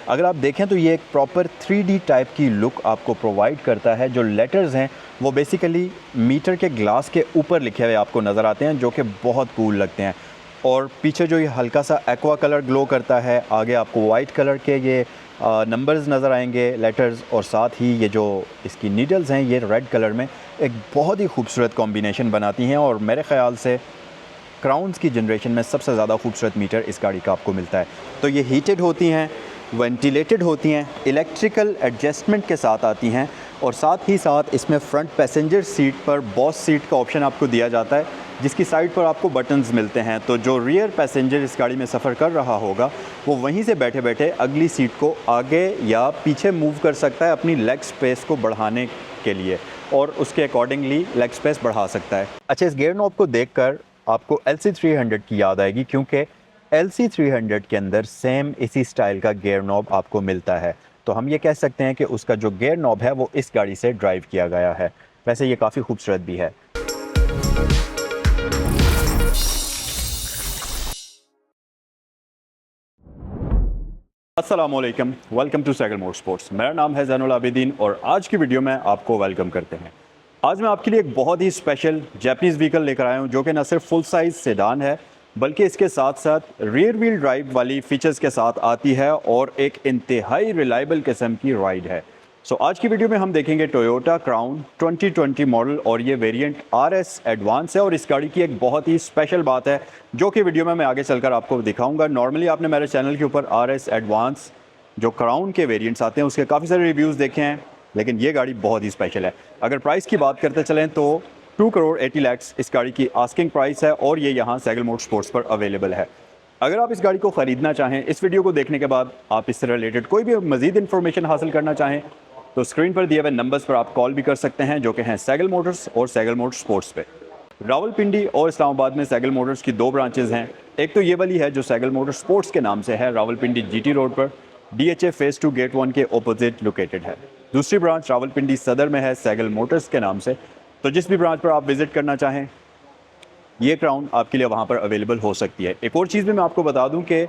अगर आप देखें तो ये एक प्रॉपर 3D टाइप की लुक आपको प्रोवाइड करता है। जो लेटर्स हैं वो बेसिकली मीटर के ग्लास के ऊपर लिखे हुए आपको नज़र आते हैं, जो कि बहुत कूल लगते हैं। और पीछे जो ये हल्का सा एक्वा कलर ग्लो करता है, आगे आपको वाइट कलर के ये नंबर्स नज़र आएंगे, लेटर्स, और साथ ही ये जो इसकी नीडल्स हैं ये रेड कलर में एक बहुत ही खूबसूरत कॉम्बिनेशन बनाती हैं। और मेरे ख़्याल से क्राउन्स की जनरेशन में सबसे ज़्यादा खूबसूरत मीटर इस गाड़ी का आपको मिलता है। तो ये हीटेड होती हैं, वेंटिलेटेड होती हैं, इलेक्ट्रिकल एडजस्टमेंट के साथ आती हैं, और साथ ही साथ इसमें फ्रंट पैसेंजर सीट पर बॉस सीट का ऑप्शन आपको दिया जाता है, जिसकी साइड पर आपको बटन्स मिलते हैं। तो जो रियर पैसेंजर इस गाड़ी में सफ़र कर रहा होगा वो वहीं से बैठे बैठे अगली सीट को आगे या पीछे मूव कर सकता है अपनी लेग स्पेस को बढ़ाने के लिए, और उसके अकॉर्डिंगली लेग स्पेस बढ़ा सकता है। अच्छा, इस गियर नॉब को देखकर आपको LC300 की याद आएगी, क्योंकि LC300 के अंदर सेम इसी स्टाइल का गियर नॉब आपको मिलता है। तो हम ये कह सकते हैं कि उसका जो गियर नॉब है वो इस गाड़ी से ड्राइव किया गया है। वैसे ये काफ़ी खूबसूरत भी है। अस्सलामुअलैकुम, वेलकम टू सैगल मोटरस्पोर्ट्स। मेरा नाम है ज़ैनुल आबिदीन और आज की वीडियो में आपको वेलकम करते हैं। आज मैं आपके लिए एक बहुत ही स्पेशल जापानीज़ व्हीकल लेकर आया हूं, जो कि न सिर्फ फुल साइज़ सेडान है बल्कि इसके साथ साथ रियर व्हील ड्राइव वाली फीचर्स के साथ आती है और एक इंतहाई रिलायबल किस्म की राइड है। सो आज की वीडियो में हम देखेंगे टोयोटा क्राउन 2020 मॉडल, और ये वेरिएंट RS एडवांस है। और इस गाड़ी की एक बहुत ही स्पेशल बात है जो कि वीडियो में मैं आगे चलकर आपको दिखाऊंगा। नॉर्मली आपने मेरे चैनल के ऊपर RS एडवांस जो क्राउन के वेरिएंट्स आते हैं उसके काफ़ी सारे रिव्यूज़ देखे हैं, लेकिन ये गाड़ी बहुत ही स्पेशल है। अगर प्राइस की बात करते चलें तो 2 करोड़ 80 लाख इस गाड़ी की आस्किंग प्राइस है, और ये यहाँ सैगल मोटरस्पोर्ट्स पर अवेलेबल है। अगर आप इस गाड़ी को ख़रीदना चाहें, इस वीडियो को देखने के बाद आप इससे रिलेटेड कोई भी मज़ीद इन्फॉर्मेशन हासिल करना चाहें, तो स्क्रीन पर दिए हुए नंबर्स पर आप कॉल भी कर सकते हैं, जो कि हैं सैगल मोटर्स और सैगल मोटरस्पोर्ट्स पे। रावलपिंडी और इस्लामाबाद में सैगल मोटर्स की 2 ब्रांचेज हैं। एक तो ये वाली है जो सैगल मोटरस्पोर्ट्स के नाम से है, रावलपिंडी GT रोड पर DHA फेज़ 2 गेट 1 के ऑपोजिट लोकेटेड है। दूसरी ब्रांच रावलपिंडी सदर में है सैगल मोटर्स के नाम से। तो जिस भी ब्रांच पर आप विजिट करना चाहें, ये क्राउन आपके लिए वहाँ पर अवेलेबल हो सकती है। एक और चीज़ भी मैं आपको बता दूँ कि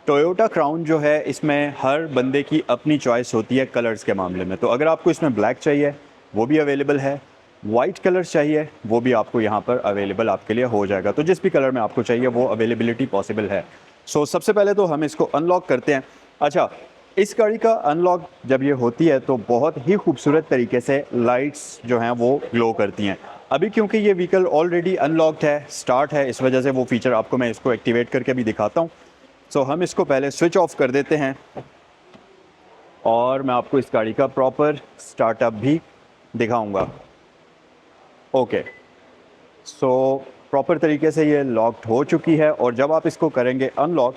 टोयोटा क्राउन जो है इसमें हर बंदे की अपनी चॉइस होती है कलर्स के मामले में। तो अगर आपको इसमें ब्लैक चाहिए वो भी अवेलेबल है, वाइट कलर चाहिए वो भी आपको यहाँ पर अवेलेबल आपके लिए हो जाएगा। तो जिस भी कलर में आपको चाहिए वो अवेलेबिलिटी पॉसिबल है। सो सबसे पहले तो हम इसको अनलॉक करते हैं। अच्छा, इस गाड़ी का अनलॉक जब ये होती है तो बहुत ही खूबसूरत तरीके से लाइट्स जो हैं वो ग्लो करती हैं। अभी क्योंकि ये व्हीकल ऑलरेडी अनलॉक्ड है, स्टार्ट है, इस वजह से वो फीचर आपको मैं इसको एक्टिवेट करके भी दिखाता हूँ। सो हम इसको पहले स्विच ऑफ कर देते हैं और मैं आपको इस गाड़ी का प्रॉपर स्टार्टअप भी दिखाऊंगा। ओके, सो प्रॉपर तरीके से ये लॉक्ड हो चुकी है, और जब आप इसको करेंगे अनलॉक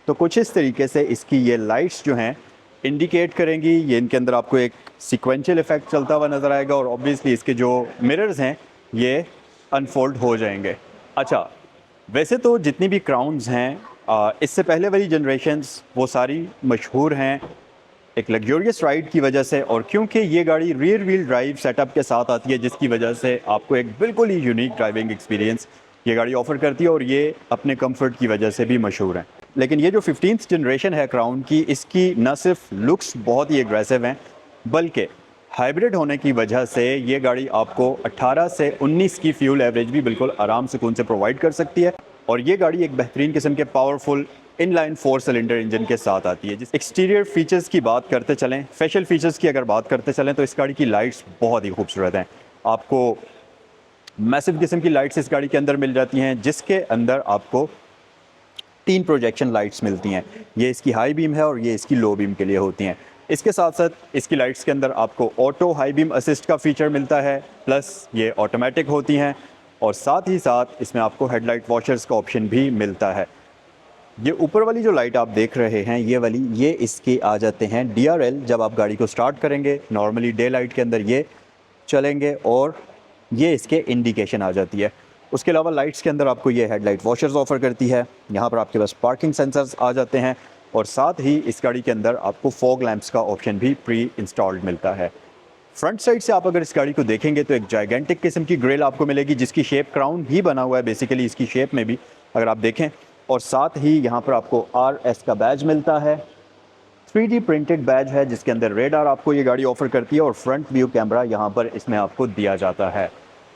तो कुछ इस तरीके से इसकी ये लाइट्स जो हैं इंडिकेट करेंगी। ये इनके अंदर आपको एक सीक्वेंशियल इफेक्ट चलता हुआ नज़र आएगा, और ऑब्वियसली इसके जो मिरर्स हैं ये अनफोल्ड हो जाएंगे। अच्छा, वैसे तो जितनी भी क्राउन्स हैं इससे पहले वाली जनरेशन्स वो सारी मशहूर हैं एक लग्जरियस राइड की वजह से, और क्योंकि ये गाड़ी रियर व्हील ड्राइव सेटअप के साथ आती है, जिसकी वजह से आपको एक बिल्कुल ही यूनिक ड्राइविंग एक्सपीरियंस ये गाड़ी ऑफ़र करती है, और ये अपने कंफर्ट की वजह से भी मशहूर है। लेकिन ये जो 15th जनरेशन है क्राउन की, इसकी न सिर्फ लुक्स बहुत ही एग्रेसिव हैं बल्कि हाइब्रिड होने की वजह से ये गाड़ी आपको 18 से 19 की फ्यूल एवरेज भी बिल्कुल आराम सुकून से प्रोवाइड कर सकती है। और ये गाड़ी एक बेहतरीन किस्म के पावरफुल इनलाइन 4 सिलेंडर इंजन के साथ आती है। जिस एक्सटीरियर फीचर्स की बात करते चलें, फेशियल फीचर्स की अगर बात करते चलें, तो इस गाड़ी की लाइट्स बहुत ही खूबसूरत हैं। आपको मैसिव किस्म की लाइट्स इस गाड़ी के अंदर मिल जाती हैं, जिसके अंदर आपको 3 प्रोजेक्शन लाइट्स मिलती हैं। ये इसकी हाई बीम है और ये इसकी लो बीम के लिए होती हैं। इसके साथ साथ इसकी लाइट्स के अंदर आपको ऑटो हाई बीम असिस्ट का फीचर मिलता है, प्लस ये ऑटोमेटिक होती हैं, और साथ ही साथ इसमें आपको हेडलाइट वॉशर्स का ऑप्शन भी मिलता है। ये ऊपर वाली जो लाइट आप देख रहे हैं ये वाली, ये इसके आ जाते हैं DRL। जब आप गाड़ी को स्टार्ट करेंगे नॉर्मली डे लाइट के अंदर ये चलेंगे और ये इसके इंडिकेशन आ जाती है। उसके अलावा लाइट्स के अंदर आपको ये हेडलाइट वॉशर्स ऑफ़र करती है। यहाँ पर आपके पास पार्किंग सेंसर्स आ जाते हैं, और साथ ही इस गाड़ी के अंदर आपको फॉग लैंप्स का ऑप्शन भी प्री इंस्टॉल्ड मिलता है। फ्रंट साइड से आप अगर इस गाड़ी को देखेंगे तो एक जाइगेंटिक किस्म की ग्रिल आपको मिलेगी, जिसकी शेप क्राउन ही बना हुआ है बेसिकली इसकी शेप में भी अगर आप देखें। और साथ ही यहाँ पर आपको RS का बैज मिलता है। 3D प्रिंटेड बैज है जिसके अंदर रेडार आपको ये गाड़ी ऑफर करती है और फ्रंट व्यू कैमरा यहाँ पर इसमें आपको दिया जाता है।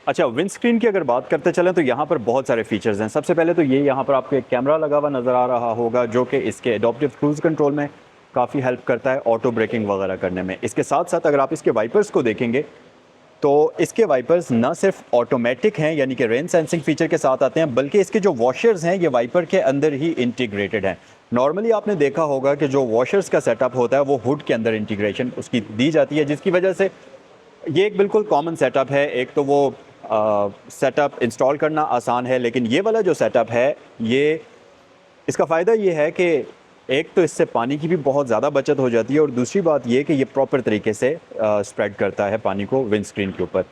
अच्छा, विंड स्क्रीन की अगर बात करते चलें तो यहाँ पर बहुत सारे फीचर्स हैं। सबसे पहले तो ये यहाँ पर आपको एक कैमरा लगा हुआ नज़र आ रहा होगा जो कि इसके एडॉप्टिव क्रूज़ कंट्रोल में काफ़ी हेल्प करता है ऑटो ब्रेकिंग वगैरह करने में। इसके साथ साथ अगर आप इसके वाइपर्स को देखेंगे तो इसके वाइपर्स ना सिर्फ ऑटोमेटिक हैं यानी कि रेन सेंसिंग फीचर के साथ आते हैं, बल्कि इसके जो वॉशर्स हैं ये वाइपर के अंदर ही इंटीग्रेटेड हैं। नॉर्मली आपने देखा होगा कि जो वॉशर्स का सेटअप होता है वो हुड के अंदर इंटीग्रेशन उसकी दी जाती है, जिसकी वजह से ये एक बिल्कुल कॉमन सेटअप है। एक तो वो सेटअप इंस्टॉल करना आसान है, लेकिन ये वाला जो सेटअप है ये इसका फ़ायदा ये है कि एक तो इससे पानी की भी बहुत ज़्यादा बचत हो जाती है और दूसरी बात ये कि ये प्रॉपर तरीके से स्प्रेड करता है पानी को विंड स्क्रीन के ऊपर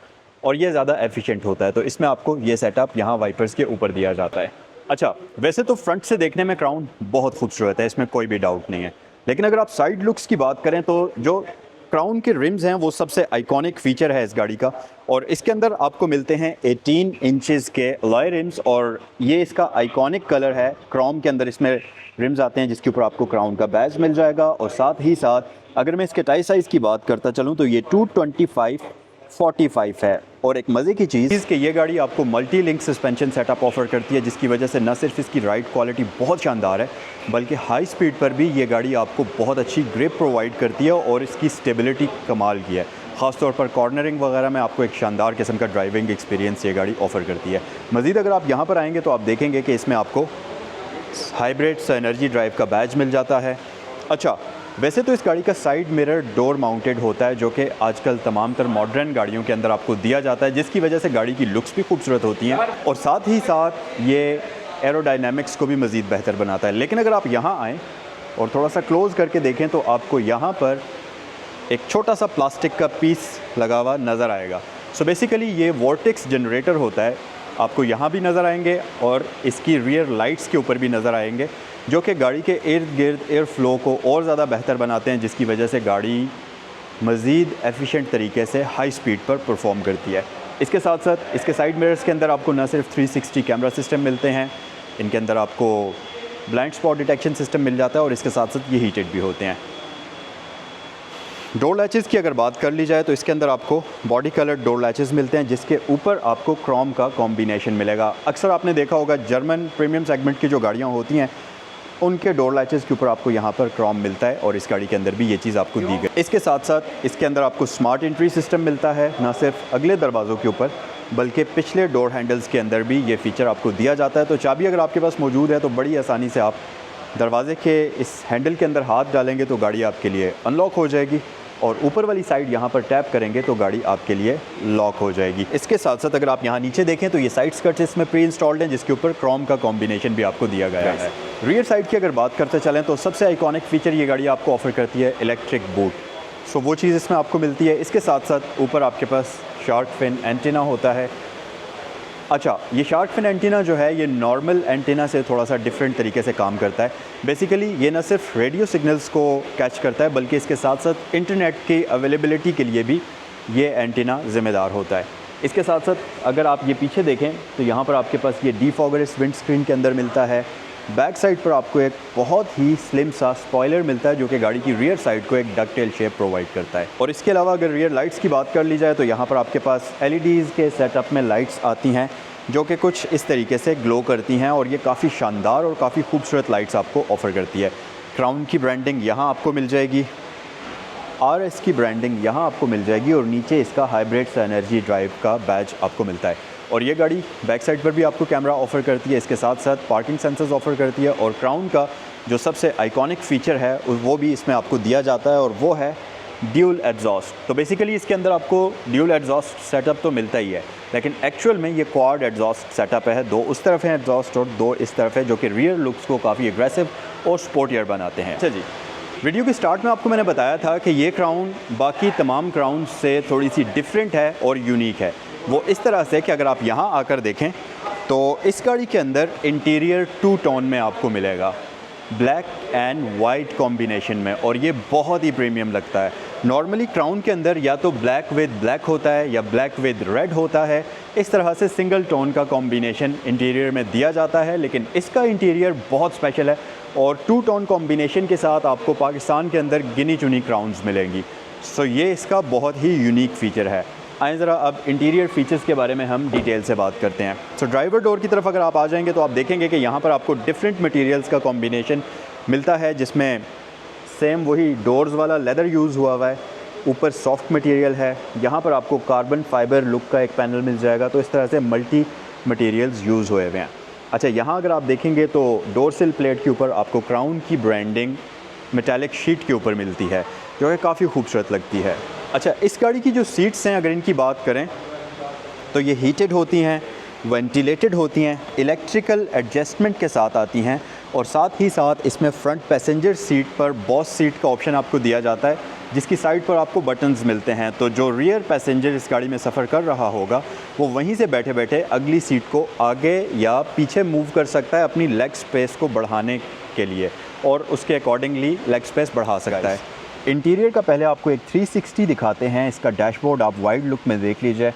और ये ज़्यादा एफिशिएंट होता है। तो इसमें आपको ये सेटअप यहाँ वाइपर्स के ऊपर दिया जाता है। अच्छा, वैसे तो फ्रंट से देखने में क्राउन बहुत खूबसूरत है, इसमें कोई भी डाउट नहीं है, लेकिन अगर आप साइड लुक्स की बात करें तो जो क्राउन के रिम्स हैं वो सबसे आइकॉनिक फीचर है इस गाड़ी का और इसके अंदर आपको मिलते हैं 18 इंचेस के अलॉय रिम्स और ये इसका आइकॉनिक कलर है। क्रोम के अंदर इसमें रिम्स आते हैं जिसके ऊपर आपको क्राउन का बैज मिल जाएगा और साथ ही साथ अगर मैं इसके टाई साइज़ की बात करता चलूँ तो ये 225/45 है। और एक मज़े की चीज़ कि ये गाड़ी आपको multi link suspension setup offer करती है, जिसकी वजह से न सिर्फ इसकी राइड क्वालिटी बहुत शानदार है बल्कि हाई स्पीड पर भी ये गाड़ी आपको बहुत अच्छी ग्रिप प्रोवाइड करती है और इसकी स्टेबिलिटी कमाल की है। ख़ासतौर पर कॉर्नरिंग वगैरह में आपको एक शानदार किस्म का ड्राइविंग एक्सपीरियंस ये गाड़ी ऑफ़र करती है। मज़ीद अगर आप यहाँ पर आएँगे तो आप देखेंगे कि इसमें आपको हाइब्रिड एनर्जी ड्राइव का बैज मिल जाता है। अच्छा, वैसे तो इस गाड़ी का साइड मिरर डोर माउंटेड होता है जो कि आजकल तमाम तर मॉडर्न गाड़ियों के अंदर आपको दिया जाता है, जिसकी वजह से गाड़ी की लुक्स भी खूबसूरत होती हैं और साथ ही साथ ये एरोडायनामिक्स को भी मज़ीद बेहतर बनाता है। लेकिन अगर आप यहाँ आएँ और थोड़ा सा क्लोज़ करके देखें तो आपको यहाँ पर एक छोटा सा प्लास्टिक का पीस लगा हुआ नज़र आएगा। सो बेसिकली ये वोर्टेक्स जनरेटर होता है, आपको यहाँ भी नज़र आएंगे और इसकी रियर लाइट्स के ऊपर भी नज़र आएंगे जो कि गाड़ी के इर्द गिर्द एयर फ्लो को और ज़्यादा बेहतर बनाते हैं, जिसकी वजह से गाड़ी मज़ीद एफिशिएंट तरीके से हाई स्पीड पर परफॉर्म करती है। इसके साथ साथ इसके साइड मिरर्स के अंदर आपको न सिर्फ 360 कैमरा सिस्टम मिलते हैं, इनके अंदर आपको ब्लाइंड स्पॉट डिटेक्शन सिस्टम मिल जाता है और इसके साथ साथ ये हीटेड भी होते हैं। डोर लैचेज़ की अगर बात कर ली जाए तो इसके अंदर आपको बॉडी कलर डोर लैचेज़ मिलते हैं जिसके ऊपर आपको क्रोम का कॉम्बिनेशन मिलेगा। अक्सर आपने देखा होगा जर्मन प्रीमियम सेगमेंट की जो गाड़ियाँ होती हैं उनके डोर लैचेज़ के ऊपर आपको यहाँ पर क्रोम मिलता है और इस गाड़ी के अंदर भी ये चीज़ आपको दी गई। इसके साथ साथ इसके अंदर आपको स्मार्ट एंट्री सिस्टम मिलता है, ना सिर्फ अगले दरवाज़ों के ऊपर बल्कि पिछले डोर हैंडल्स के अंदर भी ये फ़ीचर आपको दिया जाता है। तो चाबी अगर आपके पास मौजूद है तो बड़ी आसानी से आप दरवाजे के इस हैंडल के अंदर हाथ डालेंगे तो गाड़ी आपके लिए अनलॉक हो जाएगी और ऊपर वाली साइड यहाँ पर टैप करेंगे तो गाड़ी आपके लिए लॉक हो जाएगी। इसके साथ साथ अगर आप यहाँ नीचे देखें तो ये साइड स्कर्ट्स इसमें प्री इंस्टॉल्ड हैं जिसके ऊपर क्रोम का कॉम्बिनेशन भी आपको दिया गया है। रियर साइड की अगर बात करते चलें तो सबसे आइकॉनिक फीचर ये गाड़ी आपको ऑफर करती है इलेक्ट्रिक बूट। सो वो चीज़ इसमें आपको मिलती है। इसके साथ साथ ऊपर आपके पास शार्क फिन एंटीना होता है। अच्छा, ये शार्क फिन एंटीना जो है ये नॉर्मल एंटीना से थोड़ा सा डिफरेंट तरीके से काम करता है। बेसिकली ये न सिर्फ रेडियो सिग्नल्स को कैच करता है बल्कि इसके साथ साथ इंटरनेट की अवेलेबिलिटी के लिए भी ये एंटीना ज़िम्मेदार होता है। इसके साथ साथ अगर आप ये पीछे देखें तो यहाँ पर आपके पास ये डीफॉगर इस विंड स्क्रीन के अंदर मिलता है। बैक साइड पर आपको एक बहुत ही स्लिम सा स्पॉयलर मिलता है जो कि गाड़ी की रियर साइड को एक डकटेल शेप प्रोवाइड करता है। और इसके अलावा अगर रियर लाइट्स की बात कर ली जाए तो यहाँ पर आपके पास एलईडीज़ के सेटअप में लाइट्स आती हैं जो कि कुछ इस तरीके से ग्लो करती हैं और ये काफ़ी शानदार और काफ़ी खूबसूरत लाइट्स आपको ऑफ़र करती है। क्राउन की ब्रांडिंग यहाँ आपको मिल जाएगी, RS की ब्रांडिंग यहाँ आपको मिल जाएगी और नीचे इसका हाइब्रिड एनर्जी ड्राइव का बैज आपको मिलता है। और ये गाड़ी बैक साइड पर भी आपको कैमरा ऑफ़र करती है, इसके साथ साथ पार्किंग सेंसर्स ऑफ़र करती है और क्राउन का जो सबसे आइकॉनिक फ़ीचर है वो भी इसमें आपको दिया जाता है और वो है ड्यूल एग्जॉस्ट। तो बेसिकली इसके अंदर आपको ड्यूल एग्जॉस्ट सेटअप तो मिलता ही है, लेकिन एक्चुअल में ये क्वाड एग्जॉस्ट सेटअप है। दो उस तरफ है एग्जॉस्ट और दो इस तरफ है जो कि रियर लुक्स को काफ़ी एग्रेसिव और स्पोर्टियर बनाते हैं। अच्छा जी, वीडियो के स्टार्ट में आपको मैंने बताया था कि ये क्राउन बाकी तमाम क्राउन से थोड़ी सी डिफरेंट है और यूनिक है। वो इस तरह से कि अगर आप यहाँ आकर देखें तो इस गाड़ी के अंदर इंटीरियर 2 टोन में आपको मिलेगा, ब्लैक एंड वाइट कॉम्बिनेशन में, और ये बहुत ही प्रीमियम लगता है। नॉर्मली क्राउन के अंदर या तो ब्लैक विद ब्लैक होता है या ब्लैक विद रेड होता है इस तरह से सिंगल टोन का कॉम्बिनेशन इंटीरियर में दिया जाता है, लेकिन इसका इंटीरियर बहुत स्पेशल है और टू टोन कॉम्बिनेशन के साथ आपको पाकिस्तान के अंदर गिनी चुनी क्राउन्स मिलेंगी। सो ये इसका बहुत ही यूनिक फ़ीचर है। आइए ज़रा अब इंटीरियर फ़ीचर्स के बारे में हम डिटेल से बात करते हैं। सो ड्राइवर डोर की तरफ अगर आप आ जाएंगे तो आप देखेंगे कि यहाँ पर आपको डिफरेंट मटेरियल्स का कॉम्बिनेशन मिलता है, जिसमें सेम वही डोर्स वाला लेदर यूज़ हुआ है, ऊपर सॉफ्ट मटेरियल है, यहाँ पर आपको कार्बन फाइबर लुक का एक पैनल मिल जाएगा। तो इस तरह से मल्टी मटेरियल्स यूज़ हुए हुए हैं। अच्छा, यहाँ अगर आप देखेंगे तो डोर सिल प्लेट के ऊपर आपको क्राउन की ब्रांडिंग मेटालिक शीट के ऊपर मिलती है, जो कि काफ़ी खूबसूरत लगती है। अच्छा, इस गाड़ी की जो सीट्स हैं अगर इनकी बात करें तो ये हीटेड होती हैं, वेंटिलेटेड होती हैं, इलेक्ट्रिकल एडजस्टमेंट के साथ आती हैं और साथ ही साथ इसमें फ्रंट पैसेंजर सीट पर बॉस सीट का ऑप्शन आपको दिया जाता है, जिसकी साइड पर आपको बटन्स मिलते हैं। तो जो रियर पैसेंजर इस गाड़ी में सफ़र कर रहा होगा वो वहीं से बैठे बैठे अगली सीट को आगे या पीछे मूव कर सकता है अपनी लेग स्पेस को बढ़ाने के लिए, और उसके अकॉर्डिंगली लेग स्पेस बढ़ा सकता है। इंटीरियर का पहले आपको एक 360 दिखाते हैं। इसका डैशबोर्ड आप वाइड लुक में देख लीजिए,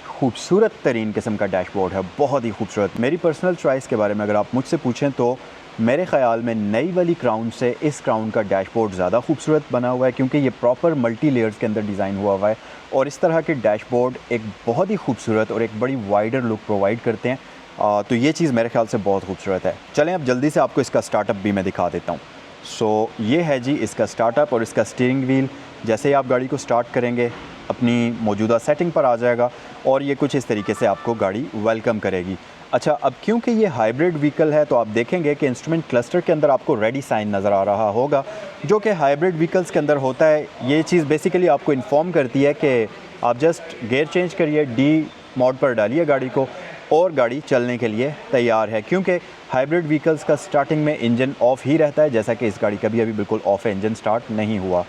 खूबसूरत तरीन किस्म का डैशबोर्ड है, बहुत ही खूबसूरत। मेरी पर्सनल चॉइस के बारे में अगर आप मुझसे पूछें तो मेरे ख़्याल में नई वाली क्राउन से इस क्राउन का डैशबोर्ड ज़्यादा खूबसूरत बना हुआ है, क्योंकि ये प्रॉपर मल्टी लेयर्स के अंदर डिज़ाइन हुआ है और इस तरह के डैशबोर्ड एक बहुत ही खूबसूरत और एक बड़ी वाइडर लुक प्रोवाइड करते हैं। तो ये चीज़ मेरे ख्याल से बहुत खूबसूरत है। चलें अब जल्दी से आपको इसका स्टार्टअप भी मैं दिखा देता हूँ। सो ये है जी इसका स्टार्टअप और इसका स्टीयरिंग व्हील। जैसे ही आप गाड़ी को स्टार्ट करेंगे अपनी मौजूदा सेटिंग पर आ जाएगा और ये कुछ इस तरीके से आपको गाड़ी वेलकम करेगी। अच्छा, अब क्योंकि ये हाइब्रिड व्हीकल है तो आप देखेंगे कि इंस्ट्रूमेंट क्लस्टर के अंदर आपको रेडी साइन नज़र आ रहा होगा, जो कि हाइब्रिड व्हीकल्स के अंदर होता है। ये चीज़ बेसिकली आपको इन्फॉर्म करती है कि आप जस्ट गियर चेंज करिए, डी मोड पर डालिए गाड़ी को और गाड़ी चलने के लिए तैयार है, क्योंकि हाइब्रिड व्हीकल्स का स्टार्टिंग में इंजन ऑफ ही रहता है, जैसा कि इस गाड़ी का भी अभी बिल्कुल ऑफ है, इंजन स्टार्ट नहीं हुआ।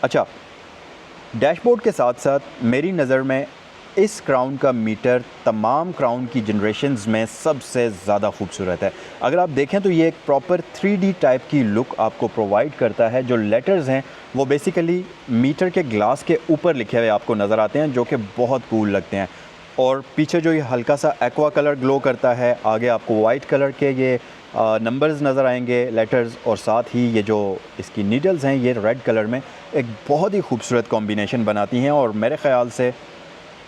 अच्छा, डैशबोर्ड के साथ साथ मेरी नज़र में इस क्राउन का मीटर तमाम क्राउन की जनरेशन्स में सबसे ज़्यादा खूबसूरत है। अगर आप देखें तो ये एक प्रॉपर 3D टाइप की लुक आपको प्रोवाइड करता है। जो लेटर्स हैं वो बेसिकली मीटर के ग्लास के ऊपर लिखे हुए आपको नज़र आते हैं, जो कि बहुत कूल लगते हैं। और पीछे जो ये हल्का सा एक्वा कलर ग्लो करता है, आगे आपको वाइट कलर के ये नंबर्स नज़र आएंगे, लेटर्स, और साथ ही ये जो इसकी नीडल्स हैं ये रेड कलर में एक बहुत ही खूबसूरत कॉम्बिनेशन बनाती हैं। और मेरे ख़्याल से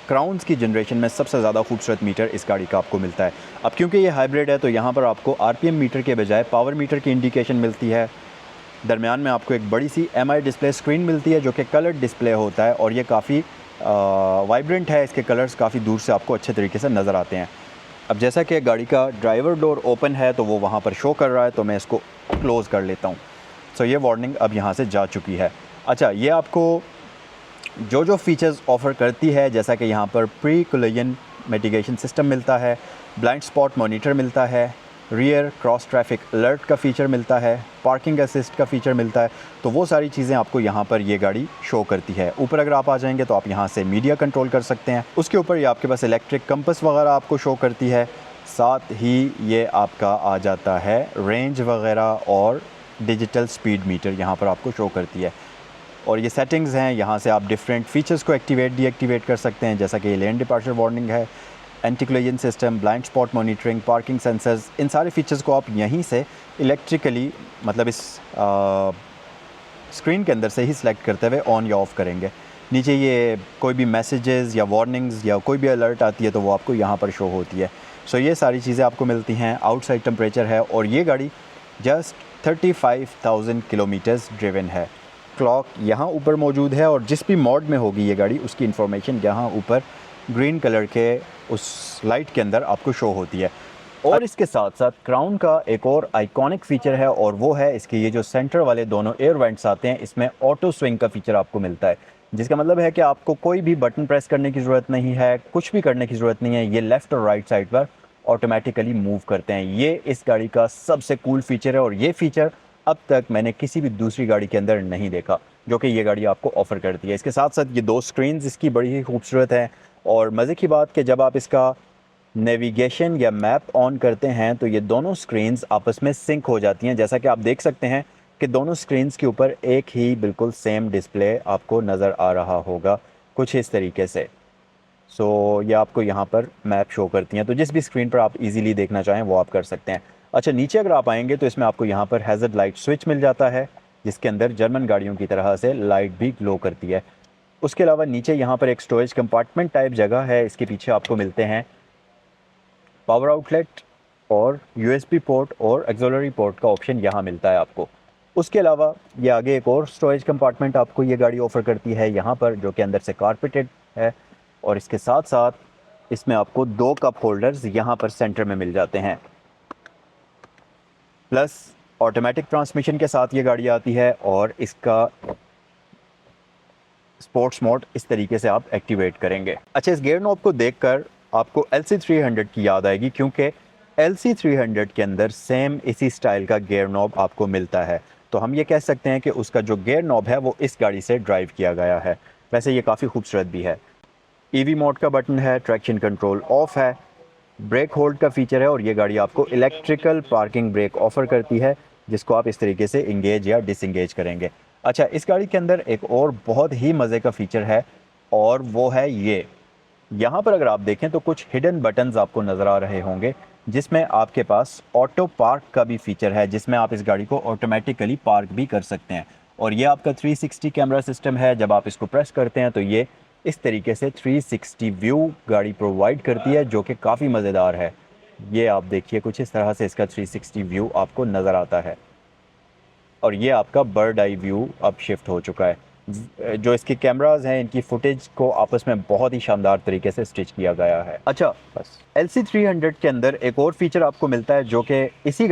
क्राउन्स की जनरेशन में सबसे ज़्यादा खूबसूरत मीटर इस गाड़ी का आपको मिलता है। अब क्योंकि ये हाइब्रिड है तो यहाँ पर आपको RPM मीटर के बजाय पावर मीटर की इंडिकेशन मिलती है। दरमियान में आपको एक बड़ी सी MI डिस्प्ले स्क्रीन मिलती है, जो कि कलर डिस्प्ले होता है और ये काफ़ी वाइब्रेंट है। इसके कलर्स काफ़ी दूर से आपको अच्छे तरीके से नज़र आते हैं। अब जैसा कि गाड़ी का ड्राइवर डोर ओपन है तो वो वहाँ पर शो कर रहा है, तो मैं इसको क्लोज़ कर लेता हूँ। सो ये वार्निंग अब यहाँ से जा चुकी है। अच्छा, ये आपको जो फ़ीचर्स ऑफ़र करती है, जैसा कि यहाँ पर प्री कोलिजन मिटिगेशन सिस्टम मिलता है, ब्लाइंड स्पॉट मॉनिटर मिलता है, रियर क्रॉस ट्रैफिक अलर्ट का फ़ीचर मिलता है, पार्किंग असिस्ट का फ़ीचर मिलता है, तो वो सारी चीज़ें आपको यहाँ पर ये गाड़ी शो करती है। ऊपर अगर आप आ जाएंगे तो आप यहाँ से मीडिया कंट्रोल कर सकते हैं। उसके ऊपर ये आपके पास इलेक्ट्रिक कंपस वगैरह आपको शो करती है। साथ ही ये आपका आ जाता है रेंज वगैरह और डिजिटल स्पीड मीटर यहाँ पर आपको शो करती है। और ये सेटिंग्स हैं, यहाँ से आप डिफरेंट फ़ीचर्स को एक्टिवेट डीएक्टिवेट कर सकते हैं, जैसा कि लेन डिपार्चर वार्निंग है, anti collision system, blind spot monitoring, parking sensors. इन सारे फीचर्स को आप यहीं से इलेक्ट्रिकली मतलब इस स्क्रीन के अंदर से ही सिलेक्ट करते हुए ऑन या ऑफ़ करेंगे। नीचे ये कोई भी मैसेजेस या वार्निंग्स या कोई भी अलर्ट आती है तो वो आपको यहाँ पर शो होती है। सो ये सारी चीज़ें आपको मिलती हैं। आउटसाइड टेम्परेचर है और ये गाड़ी जस्ट 35,000 किलोमीटर्स ड्रिवन है। क्लॉक यहाँ ऊपर मौजूद है और जिस भी मोड में होगी ये गाड़ी उसकी इन्फॉर्मेशन यहाँ ऊपर ग्रीन कलर के उस लाइट के अंदर आपको शो होती है। और इसके साथ साथ क्राउन का एक और आइकॉनिक फ़ीचर है और वो है इसके ये जो सेंटर वाले दोनों एयर वेंट्स आते हैं, इसमें ऑटो स्विंग का फ़ीचर आपको मिलता है, जिसका मतलब है कि आपको कोई भी बटन प्रेस करने की ज़रूरत नहीं है, कुछ भी करने की ज़रूरत नहीं है। ये लेफ़्ट और राइट साइड पर ऑटोमेटिकली मूव करते हैं। ये इस गाड़ी का सबसे कूल फ़ीचर है और ये फ़ीचर अब तक मैंने किसी भी दूसरी गाड़ी के अंदर नहीं देखा, जो कि ये गाड़ी आपको ऑफ़र करती है। इसके साथ साथ ये दो स्क्रीन्स इसकी बड़ी ही खूबसूरत हैं और मज़े की बात कि जब आप इसका नेविगेशन या मैप ऑन करते हैं तो ये दोनों स्क्रीन्स आपस में सिंक हो जाती हैं। जैसा कि आप देख सकते हैं कि दोनों स्क्रीन्स के ऊपर एक ही बिल्कुल सेम डिस्प्ले आपको नज़र आ रहा होगा कुछ इस तरीके से। सो ये आपको यहाँ पर मैप शो करती हैं, तो जिस भी स्क्रीन पर आप इजीली देखना चाहें वो आप कर सकते हैं। अच्छा, नीचे अगर आप आएंगे तो इसमें आपको यहाँ पर हैज़र्ड लाइट स्विच मिल जाता है, जिसके अंदर जर्मन गाड़ियों की तरह से लाइट भी ग्लो करती है। उसके अलावा नीचे यहाँ पर एक स्टोरेज कंपार्टमेंट टाइप जगह है, इसके पीछे आपको मिलते हैं पावर आउटलेट और यूएसबी पोर्ट और एक्सोलरी पोर्ट का ऑप्शन यहाँ मिलता है आपको। उसके अलावा ये आगे एक और स्टोरेज कंपार्टमेंट आपको ये गाड़ी ऑफ़र करती है यहाँ पर, जो कि अंदर से कारपेटेड है, और इसके साथ साथ इसमें आपको 2 कप होल्डर्स यहाँ पर सेंटर में मिल जाते हैं। प्लस ऑटोमेटिक ट्रांसमिशन के साथ ये गाड़ी आती है, और इसका स्पोर्ट्स मोड इस तरीके से आप एक्टिवेट करेंगे। अच्छा, इस गियर नॉब को देखकर आपको LC300 की याद आएगी, क्योंकि LC300 के अंदर सेम इसी स्टाइल का गियर नॉब आपको मिलता है। तो हम ये कह सकते हैं कि उसका जो गियर नॉब है वो इस गाड़ी से ड्राइव किया गया है। वैसे ये काफ़ी खूबसूरत भी है। EV मोड का बटन है, ट्रैक्शन कंट्रोल ऑफ है, ब्रेक होल्ड का फीचर है, और ये गाड़ी आपको इलेक्ट्रिकल पार्किंग ब्रेक ऑफ़र करती है, जिसको आप इस तरीके से इंगेज या डिसंगेज करेंगे। अच्छा, इस गाड़ी के अंदर एक और बहुत ही मज़े का फीचर है, और वो है ये। यहाँ पर अगर आप देखें तो कुछ हिडन बटन्स आपको नज़र आ रहे होंगे, जिसमें आपके पास ऑटो पार्क का भी फीचर है, जिसमें आप इस गाड़ी को ऑटोमेटिकली पार्क भी कर सकते हैं। और ये आपका 360 कैमरा सिस्टम है। जब आप इसको प्रेस करते हैं तो ये इस तरीके से 360 व्यू गाड़ी प्रोवाइड करती है, जो कि काफ़ी मज़ेदार है। ये आप देखिए, कुछ इस तरह से इसका 360 व्यू आपको नज़र आता है, और ये आपका बर्ड आई व्यू अब शिफ्ट हो चुका है। जो इसके कैमरास हैं, इनकी फुटेज को आपस में बहुत ही शानदार तरीके से स्टिच किया गया है। अच्छा, बस LC300 के अंदर एक और फीचर आपको मिलता है, जो कि इसी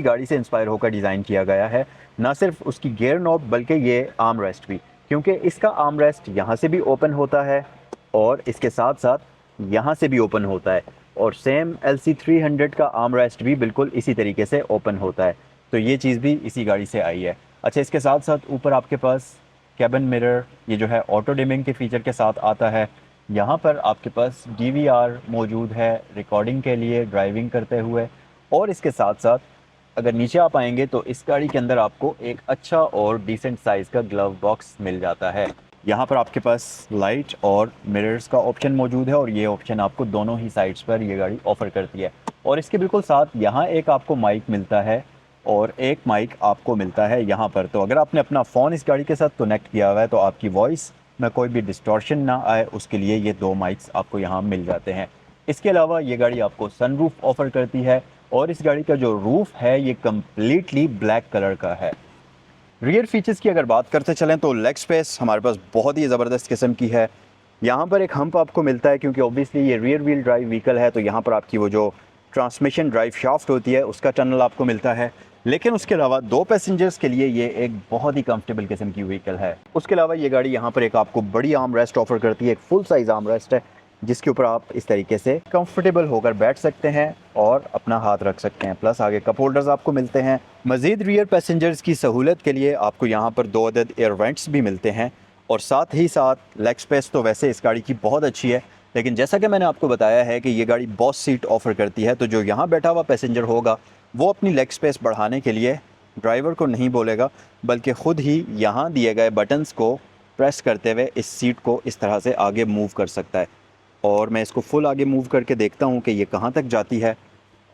गाड़ी से इंस्पायर होकर डिज़ाइन किया गया है। ना सिर्फ उसकी गियर नॉब, बल्कि ये आर्म रेस्ट भी, क्योंकि इसका आर्म रेस्ट यहाँ से भी ओपन होता है और इसके साथ साथ यहाँ से भी ओपन होता है, और सेम LC300 का आर्म रेस्ट भी बिल्कुल इसी तरीके से ओपन होता है। तो ये चीज़ भी इसी गाड़ी से आई है। अच्छा, इसके साथ साथ ऊपर आपके पास कैबिन मिरर, ये जो है ऑटो डिमिंग के फीचर के साथ आता है। यहाँ पर आपके पास DVR मौजूद है रिकॉर्डिंग के लिए, ड्राइविंग करते हुए। और इसके साथ साथ अगर नीचे आप आएंगे तो इस गाड़ी के अंदर आपको एक अच्छा और डिसेंट साइज़ का ग्लव बॉक्स मिल जाता है। यहाँ पर आपके पास लाइट और मिरर्स का ऑप्शन मौजूद है, और ये ऑप्शन आपको दोनों ही साइड्स पर ये गाड़ी ऑफ़र करती है। और इसके बिल्कुल साथ यहाँ एक आपको माइक मिलता है, और एक माइक आपको मिलता है यहाँ पर। तो अगर आपने अपना फ़ोन इस गाड़ी के साथ कनेक्ट किया हुआ है, तो आपकी वॉइस में कोई भी डिस्टॉर्शन ना आए, उसके लिए ये 2 माइक्स आपको यहाँ मिल जाते हैं। इसके अलावा ये गाड़ी आपको सनरूफ ऑफ़र करती है, और इस गाड़ी का जो रूफ है ये कम्प्लीटली ब्लैक कलर का है। रियर फीचर्स की अगर बात करते चलें तो लेग स्पेस हमारे पास बहुत ही ज़बरदस्त किस्म की है। यहाँ पर एक हम्प आपको मिलता है, क्योंकि ऑब्वियसली ये रियर व्हील ड्राइव व्हीकल है, तो यहाँ पर आपकी वो जो ट्रांसमिशन ड्राइव शाफ्ट होती है उसका टनल आपको मिलता है। लेकिन उसके अलावा 2 पैसेंजर्स के लिए ये एक बहुत ही कंफर्टेबल किस्म की व्हीकल है। उसके अलावा ये गाड़ी यहाँ पर एक आपको बड़ी आर्म रेस्ट ऑफ़र करती है, एक फुल साइज़ आर्म रेस्ट है, जिसके ऊपर आप इस तरीके से कंफर्टेबल होकर बैठ सकते हैं और अपना हाथ रख सकते हैं। प्लस आगे कप होल्डर्स आपको मिलते हैं। मज़ीद रियर पैसेंजर्स की सहूलत के लिए आपको यहाँ पर 2 अदद एयर वेंट्स भी मिलते हैं, और साथ ही साथ लेग स्पेस तो वैसे इस गाड़ी की बहुत अच्छी है, लेकिन जैसा कि मैंने आपको बताया है कि ये गाड़ी बॉस सीट ऑफ़र करती है, तो जो यहाँ बैठा हुआ पैसेंजर होगा वो अपनी लेग स्पेस बढ़ाने के लिए ड्राइवर को नहीं बोलेगा, बल्कि ख़ुद ही यहाँ दिए गए बटन्स को प्रेस करते हुए इस सीट को इस तरह से आगे मूव कर सकता है। और मैं इसको फुल आगे मूव करके देखता हूँ कि ये कहाँ तक जाती है,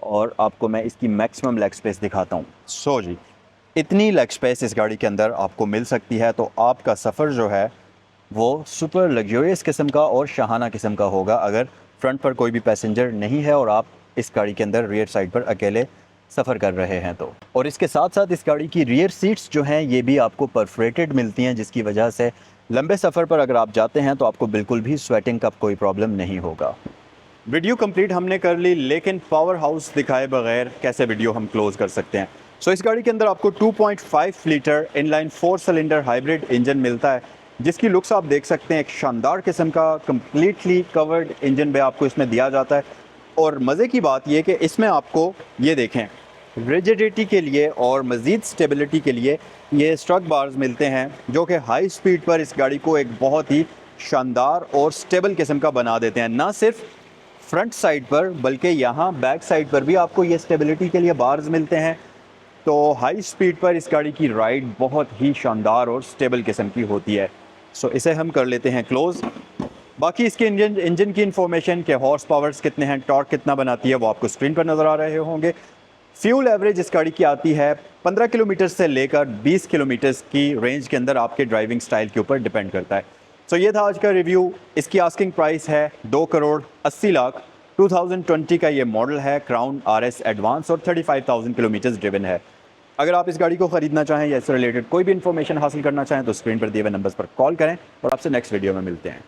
और आपको मैं इसकी मैक्सिमम लेग स्पेस दिखाता हूँ। सो जी, इतनी लेग स्पेस इस गाड़ी के अंदर आपको मिल सकती है, तो आपका सफ़र जो है वो सुपर लग्जरियस किस्म का और शाहाना किस्म का होगा, अगर फ्रंट पर कोई भी पैसेंजर नहीं है और आप इस गाड़ी के अंदर रियर साइड पर अकेले सफ़र कर रहे हैं तो। और इसके साथ साथ इस गाड़ी की रियर सीट्स जो हैं ये भी आपको परफोरेटेड मिलती हैं, जिसकी वजह से लंबे सफ़र पर अगर आप जाते हैं तो आपको बिल्कुल भी स्वेटिंग का कोई प्रॉब्लम नहीं होगा। वीडियो कंप्लीट हमने कर ली, लेकिन पावर हाउस दिखाए बगैर कैसे वीडियो हम क्लोज़ कर सकते हैं। सो इस गाड़ी के अंदर आपको 2.5 litre inline 4 cylinder hybrid engine मिलता है, जिसकी लुक्स आप देख सकते हैं। एक शानदार किस्म का कम्प्लीटली कवर्ड इंजन भी आपको इसमें दिया जाता है। और मज़े की बात यह कि इसमें आपको ये देखें, रिजिडिटी के लिए और मज़ीद स्टेबिलिटी के लिए ये स्ट्रक बार्स मिलते हैं, जो कि हाई स्पीड पर इस गाड़ी को एक बहुत ही शानदार और स्टेबल किस्म का बना देते हैं। ना सिर्फ फ्रंट साइड पर, बल्कि यहाँ बैक साइड पर भी आपको ये स्टेबिलिटी के लिए बार्स मिलते हैं। तो हाई स्पीड पर इस गाड़ी की राइड बहुत ही शानदार और स्टेबल किस्म की होती है। सो इसे हम कर लेते हैं क्लोज़। बाकी इसके इंजन की इन्फॉर्मेशन के हॉर्स पावर्स कितने हैं, टॉर्क कितना बनाती है, वो आपको स्क्रीन पर नज़र आ रहे होंगे। फ्यूल एवरेज इस गाड़ी की आती है 15 किलोमीटर से लेकर 20 किलोमीटर की रेंज के अंदर, आपके ड्राइविंग स्टाइल के ऊपर डिपेंड करता है। सो ये था आज का रिव्यू। इसकी आस्किंग प्राइस है 2,80,00,000। 2020 का ये मॉडल है, क्राउन RS एडवांस, और 35,000 किलोमीटर ड्रिवन है। अगर आप इस गाड़ी को ख़रीदना चाहें या इससे रिलेटेड कोई भी इन्फॉर्मेशन हासिल करना चाहें तो स्क्रीन पर दिए हुए नंबर्स पर कॉल करें और आपसे नेक्स्ट वीडियो में मिलते हैं।